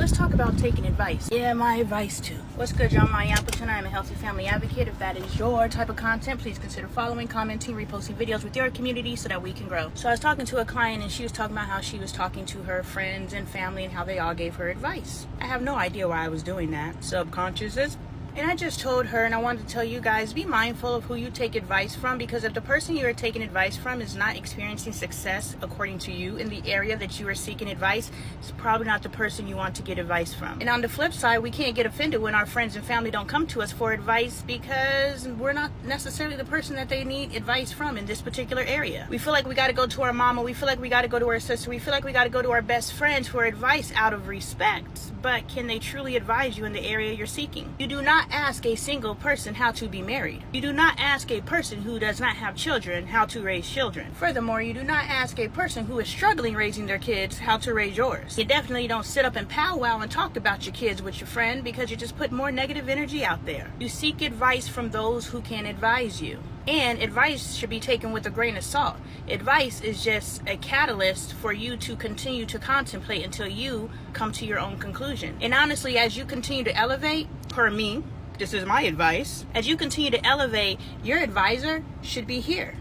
let's talk about taking advice. Yeah, my advice too. What's good, y'all? My Appleton. I am a healthy family advocate. If that is your type of content, please consider following, commenting, reposting videos with your community so that we can grow. So I was talking to a client and she was talking about how she was talking to her friends and family and how they all gave her advice. I have no idea why I was doing that. Subconscious is. And I just told her, and I wanted to tell you guys, be mindful of who you take advice from, because if the person you are taking advice from is not experiencing success according to you in the area that you are seeking advice, it's probably not the person you want to get advice from. And on the flip side, we can't get offended when our friends and family don't come to us for advice because we're not necessarily the person that they need advice from in this particular area. We feel like we got to go to our mama, we feel like we got to go to our sister, we feel like we got to go to our best friends for advice out of respect. But can they truly advise you in the area you're seeking? You do not ask a single person how to be married. You do not ask a person who does not have children how to raise children. Furthermore, you do not ask a person who is struggling raising their kids how to raise yours. You definitely don't sit up and powwow and talk about your kids with your friend, because you just put more negative energy out there. You seek advice from those who can advise you. And advice should be taken with a grain of salt. Advice is just a catalyst for you to continue to contemplate until you come to your own conclusion. And honestly, as you continue to elevate, per me, this is my advice, as you continue to elevate, your advisor should be here,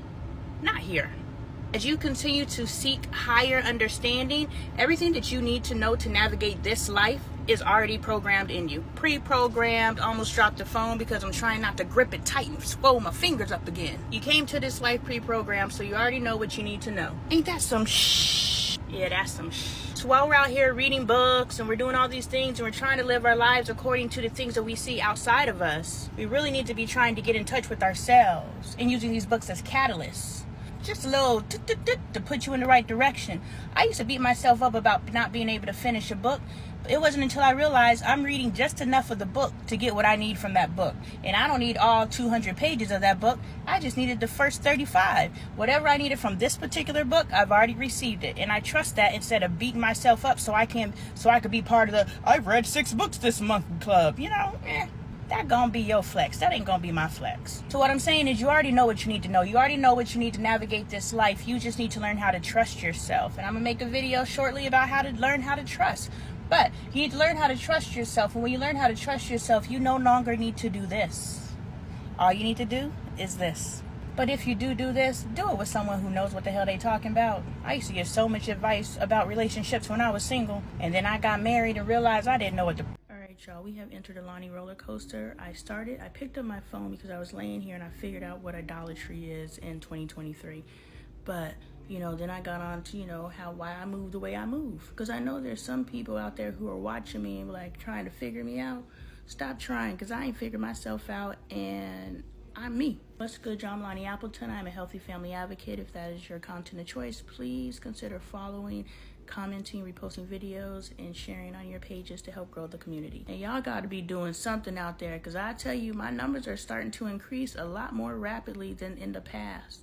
not here. As you continue to seek higher understanding, everything that you need to know to navigate this life is already programmed in you. Pre-programmed. Almost dropped the phone because I'm trying not to grip it tight and swell my fingers up again. You came to this life pre-programmed, so you already know what you need to know. Ain't that some shh? Yeah, that's some shh. So while we're out here reading books and we're doing all these things and we're trying to live our lives according to the things that we see outside of us, we really need to be trying to get in touch with ourselves and using these books as catalysts. Just a little to put you in the right direction. I used to beat myself up about not being able to finish a book. But it wasn't until I realized I'm reading just enough of the book to get what I need from that book. And I don't need all 200 pages of that book. I just needed the first 35. Whatever I needed from this particular book, I've already received it. And I trust that instead of beating myself up so I could be part of the I've read 6 books this month club. You know, that gonna be your flex. That ain't gonna be my flex. So what I'm saying is, you already know what you need to know. You already know what you need to navigate this life. You just need to learn how to trust yourself. And I'm gonna make a video shortly about how to learn how to trust. But you need to learn how to trust yourself. And when you learn how to trust yourself, you no longer need to do this. All you need to do is this. But if you do this, do it with someone who knows what the hell they talking about. I used to get so much advice about relationships when I was single. And then I got married and realized I didn't know what to... Alright, y'all, we have entered a Lonnie roller coaster. I picked up my phone because I was laying here and I figured out what idolatry is in 2023. But, then I got on to, why I move the way I move. Because I know there's some people out there who are watching me and like trying to figure me out. Stop trying, because I ain't figured myself out and I'm me. What's good, y'all? I'm Lonnie Appleton. I'm a healthy family advocate. If that is your content of choice, please consider following, commenting, reposting videos, and sharing on your pages to help grow the community. And y'all got to be doing something out there, because I tell you, my numbers are starting to increase a lot more rapidly than in the past.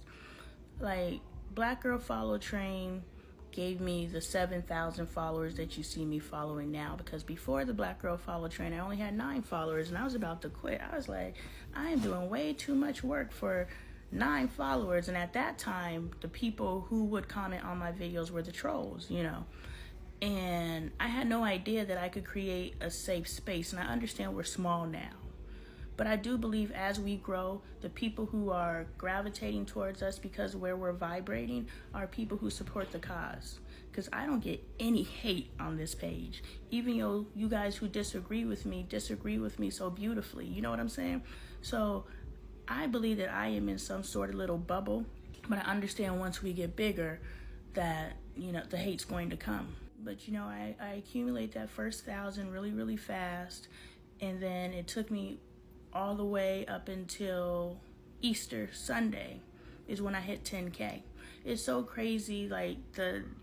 Like, Black Girl Follow Train gave me the 7,000 followers that you see me following now, because before the Black Girl Follow Train, I only had 9 followers and I was about to quit. I was like, I am doing way too much work for 9 followers. And at that time, the people who would comment on my videos were the trolls, and I had no idea that I could create a safe space. And I understand we're small now, but I do believe as we grow, the people who are gravitating towards us because where we're vibrating are people who support the cause. Because I don't get any hate on this page. Even though you guys who disagree with me so beautifully. You know what I'm saying? So I believe that I am in some sort of little bubble. But I understand once we get bigger that, the hate's going to come. But, I accumulate that first 1,000 really, really fast. And then it took me all the way up until Easter Sunday is when I hit 10K. It's so crazy, like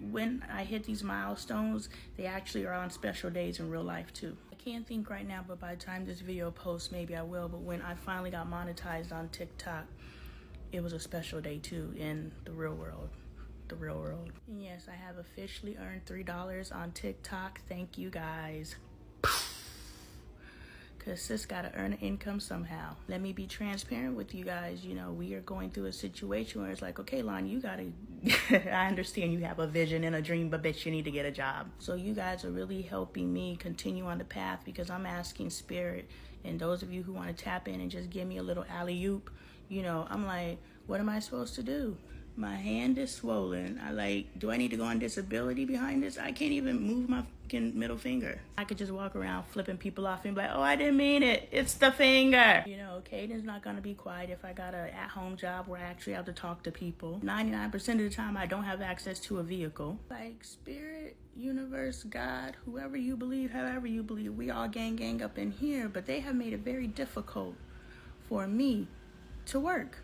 when I hit these milestones, they actually are on special days in real life too. I can't think right now, but by the time this video posts, maybe I will. But when I finally got monetized on TikTok, it was a special day too in the real world. And yes, I have officially earned $3 on TikTok. Thank you guys. because sis gotta earn an income somehow. Let me be transparent with you guys. You know, we are going through a situation where it's like, okay, Lon, you gotta, I understand you have a vision and a dream, but bitch, you need to get a job. So you guys are really helping me continue on the path, because I'm asking Spirit, and those of you who want to tap in and just give me a little alley-oop, you know, I'm like, what am I supposed to do? My hand is swollen. Do I need to go on disability behind this? I can't even move my fucking middle finger. I could just walk around flipping people off and be like, oh, I didn't mean it. It's the finger. You know, Caden's not going to be quiet if I got an at-home job where I actually have to talk to people. 99% of the time, I don't have access to a vehicle. Like, Spirit, universe, God, whoever you believe, however you believe, we all gang up in here, but they have made it very difficult for me to work.